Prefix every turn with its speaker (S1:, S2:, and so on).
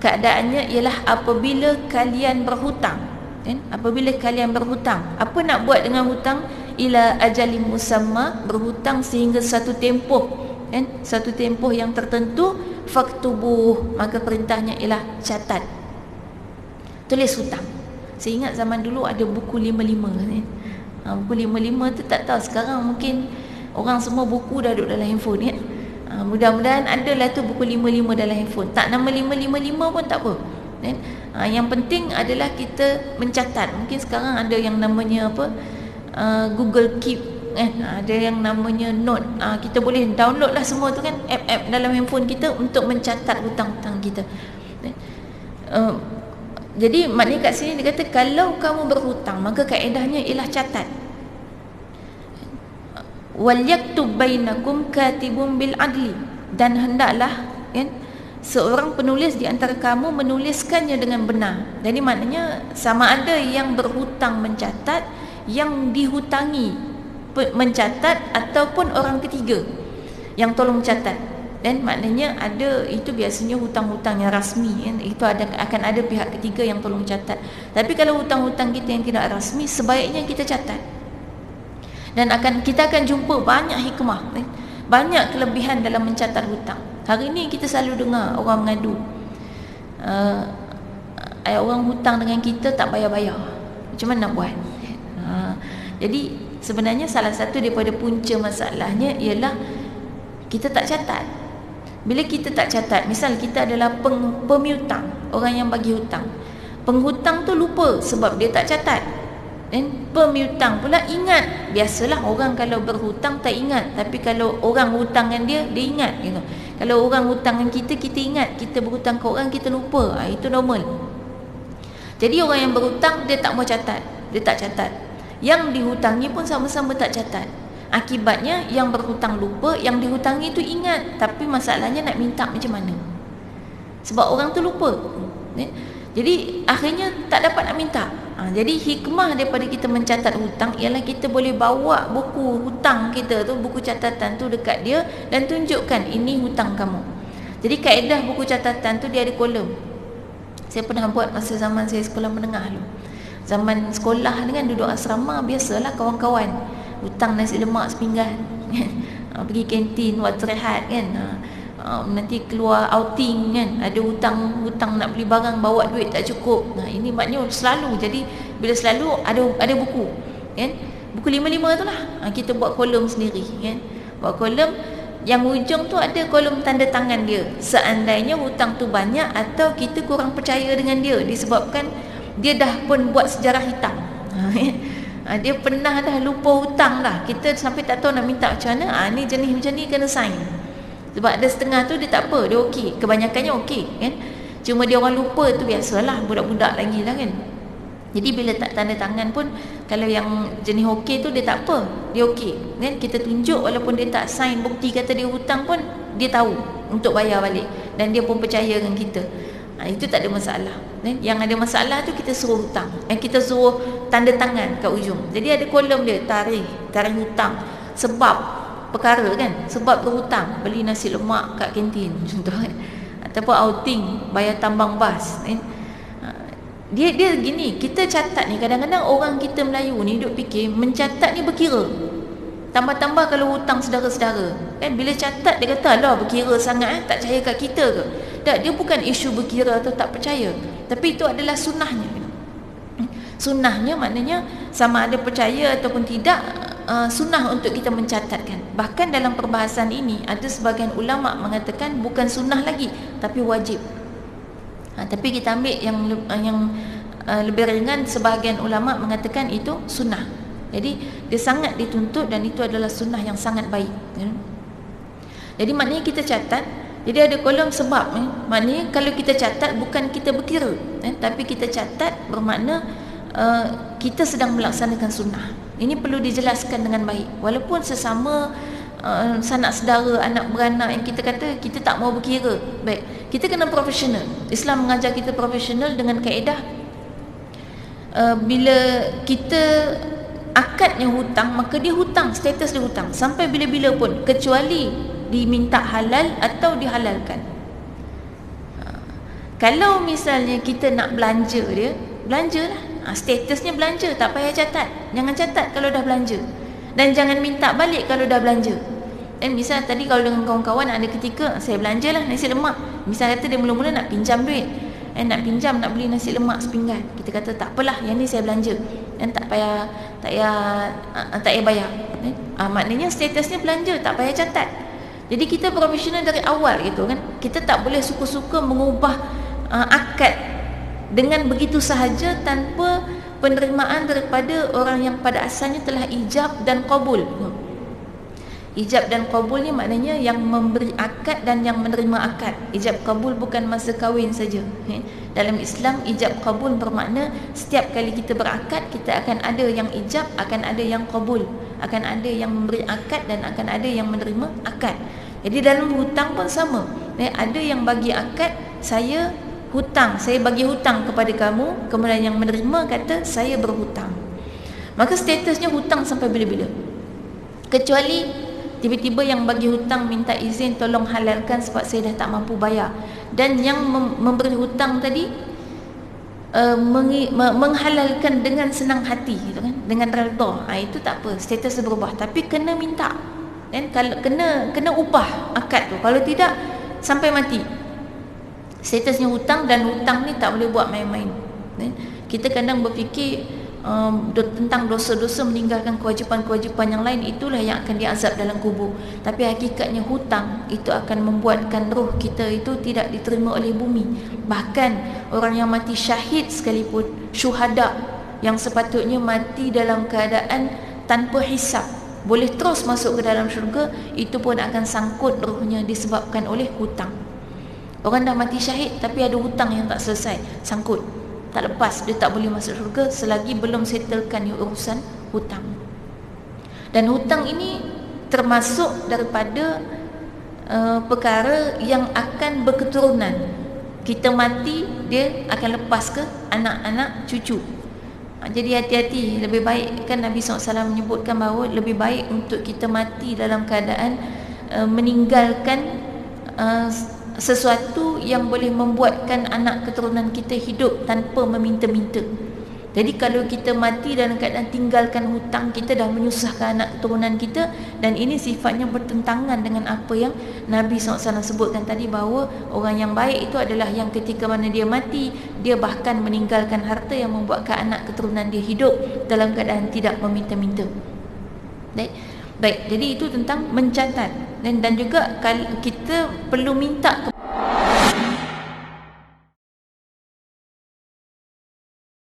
S1: keadaannya ialah apabila kalian berhutang, kan? Apabila kalian berhutang, apa nak buat dengan hutang? Ila ajalin musamma, berhutang sehingga satu tempoh, kan? Satu tempoh yang tertentu. Faktubuh, maka perintahnya ialah catat, tulis hutang. Saya ingat zaman dulu ada buku 55, kan? Buku 55 tu tak tahu sekarang, mungkin orang semua buku dah duduk dalam handphone, kan? Mudah-mudahan adalah tu buku 55 dalam handphone. Tak nama 555 pun tak apa, kan? Yang penting adalah kita mencatat. Mungkin sekarang ada yang namanya apa, Google Keep, ada yang namanya Note. Kita boleh download lah semua tu, kan, app-app dalam handphone kita untuk mencatat hutang-hutang kita. Jadi maknanya kat sini dia kata kalau kamu berhutang, maka kaedahnya ialah catat. Wal yaktub bainakum katibun bil adli, dan hendaklah, kan, seorang penulis di antara kamu menuliskannya dengan benar. Jadi maknanya sama ada yang berhutang mencatat, yang dihutangi mencatat, ataupun orang ketiga yang tolong catat. Dan maknanya ada, itu biasanya hutang-hutang yang rasmi, kan? Itu akan ada pihak ketiga yang tolong catat. Tapi kalau hutang-hutang kita yang tidak rasmi, sebaiknya kita catat. Dan kita akan jumpa banyak hikmah, kan? Banyak kelebihan dalam mencatat hutang. Hari ini kita selalu dengar orang mengadu, orang hutang dengan kita tak bayar-bayar, macam mana nak buat? Jadi sebenarnya salah satu daripada punca masalahnya ialah kita tak catat. Bila kita tak catat, misal kita adalah pemiutang, orang yang bagi hutang, penghutang tu lupa sebab dia tak catat, dan pemiutang pula ingat. Biasalah orang kalau berhutang tak ingat, tapi kalau orang hutang dengan dia ingat, gitu. Kalau orang hutang dengan kita ingat. Kita berhutang ke orang, kita lupa. Itu normal. Jadi orang yang berhutang, dia tak mau catat, dia tak catat. Yang dihutangi pun sama-sama tak catat. Akibatnya yang berhutang lupa, yang dihutangi tu ingat, tapi masalahnya nak minta macam mana, sebab orang tu lupa. Jadi akhirnya tak dapat nak minta. Jadi hikmah daripada kita mencatat hutang ialah kita boleh bawa buku hutang kita tu, buku catatan tu dekat dia, dan tunjukkan ini hutang kamu. Jadi kaedah buku catatan tu dia ada kolom. Saya pernah buat masa zaman saya sekolah menengah dulu. Zaman sekolah ni kan, duduk asrama, biasalah kawan-kawan hutang nasi lemak sepinggan, pergi kantin waktu rehat, kan, nanti keluar outing, kan, ada hutang nak beli barang, bawa duit tak cukup. Ini maknanya selalu. Jadi bila selalu ada buku, kan, buku 55 tu lah, kita buat kolom sendiri, kan. Buat kolom, yang ujung tu ada kolom tanda tangan dia. Seandainya hutang tu banyak atau kita kurang percaya dengan dia, disebabkan dia dah pun buat sejarah hitam. Dia pernah dah lupa hutang dah, kita sampai tak tahu nak minta macam mana. Ni jenis macam ni kena sign. Sebab ada setengah tu dia tak apa, dia okey, kebanyakannya okey, kan. Cuma dia orang lupa tu biasalah, budak-budak lagi lah, kan. Jadi bila tak tanda tangan pun, kalau yang jenis okey tu dia tak apa, dia okey, kan. Kita tunjuk walaupun dia tak sign bukti kata dia hutang pun, dia tahu untuk bayar balik, dan dia pun percaya dengan kita. Itu tak ada masalah. Yang ada masalah tu kita suruh hutang, kita suruh tanda tangan kat ujung. Jadi ada kolom dia, tarikh hutang, sebab perkara, kan, sebab berhutang, beli nasi lemak kat kantin contoh, kan, ataupun outing, bayar tambang bas, kan. Dia gini, kita catat ni, kadang-kadang orang kita Melayu ni duk fikir mencatat ni berkira. Tambah-tambah kalau hutang saudara-saudara, kan, bila catat dia kata alah berkira sangat, tak percaya kat kita ke. Tak, dia bukan isu berkira atau tak percaya, tapi itu adalah sunnahnya. Sunnahnya maknanya sama ada percaya ataupun tidak, sunnah untuk kita mencatatkan. Bahkan dalam perbahasan ini ada sebahagian ulama mengatakan bukan sunnah lagi, tapi wajib. Tapi kita ambil yang lebih ringan. Sebahagian ulama mengatakan itu sunnah. Jadi dia sangat dituntut, dan itu adalah sunnah yang sangat baik. Jadi maknanya kita catat. Jadi ada kolom sebab, maknanya kalau kita catat bukan kita berkira, tapi kita catat bermakna kita sedang melaksanakan sunnah. Ini perlu dijelaskan dengan baik. Walaupun sesama sanak saudara, anak beranak yang kita kata kita tak mau berkira, baik, kita kena profesional. Islam mengajar kita profesional dengan kaedah bila kita akadnya hutang, maka dia hutang, status dia hutang sampai bila-bila pun, kecuali diminta halal atau dihalalkan. Kalau misalnya kita nak belanja dia, belanjalah. Statusnya belanja, tak payah catat. Jangan catat kalau dah belanja. Dan jangan minta balik kalau dah belanja. Dan misal tadi kalau dengan kawan-kawan ada ketika saya belanjalah nasi lemak. Misal kata dia mula-mula nak pinjam duit. Nak pinjam nak beli nasi lemak sepinggan. Kita kata tak apalah, yang ni saya belanja. Dan tak payah bayar. Maknanya statusnya belanja, tak payah catat. Jadi kita profesional dari awal gitu kan. Kita tak boleh suka-suka mengubah akad dengan begitu sahaja tanpa penerimaan daripada orang yang pada asalnya telah ijab dan qabul. Ijab dan qabul ni maknanya yang memberi akad dan yang menerima akad. Ijab qabul bukan masa kahwin saja. Dalam Islam ijab qabul bermakna setiap kali kita berakad, kita akan ada yang ijab, akan ada yang qabul, akan ada yang memberi akad dan akan ada yang menerima akad. Jadi dalam hutang pun sama. Ada yang bagi akad, saya hutang, saya bagi hutang kepada kamu, kemudian yang menerima kata saya berhutang. Maka statusnya hutang sampai bila-bila. Kecuali tiba-tiba yang bagi hutang minta izin tolong halalkan sebab saya dah tak mampu bayar. Dan yang memberi hutang tadi menghalalkan dengan senang hati gitu kan, dengan redha. Itu tak apa, status berubah, tapi kena minta. Dan kalau kena ubah akad tu. Kalau tidak sampai mati. Statusnya hutang, dan hutang ni tak boleh buat main-main. Kita kadang berfikir tentang dosa-dosa meninggalkan kewajipan-kewajipan yang lain, itulah yang akan diazab dalam kubur. Tapi hakikatnya hutang itu akan membuatkan roh kita itu tidak diterima oleh bumi. Bahkan orang yang mati syahid sekalipun, syuhada yang sepatutnya mati dalam keadaan tanpa hisab, boleh terus masuk ke dalam syurga, itu pun akan sangkut rohnya disebabkan oleh hutang. Orang dah mati syahid tapi ada hutang yang tak selesai, sangkut, tak lepas, dia tak boleh masuk syurga selagi belum settlekan urusan hutang. Dan hutang ini termasuk daripada perkara yang akan berketurunan. Kita mati, dia akan lepas ke anak-anak cucu. Jadi hati-hati, lebih baik kan Nabi SAW menyebutkan bahawa lebih baik untuk kita mati dalam keadaan meninggalkan sesuatu yang boleh membuatkan anak keturunan kita hidup tanpa meminta-minta. Jadi kalau kita mati dalam keadaan tinggalkan hutang, kita dah menyusahkan anak keturunan kita, dan ini sifatnya bertentangan dengan apa yang Nabi SAW sebutkan tadi, bahawa orang yang baik itu adalah yang ketika mana dia mati, dia bahkan meninggalkan harta yang membuatkan anak keturunan dia hidup dalam keadaan tidak meminta-minta. Baik, jadi itu tentang mencatat. Dan juga kita perlu minta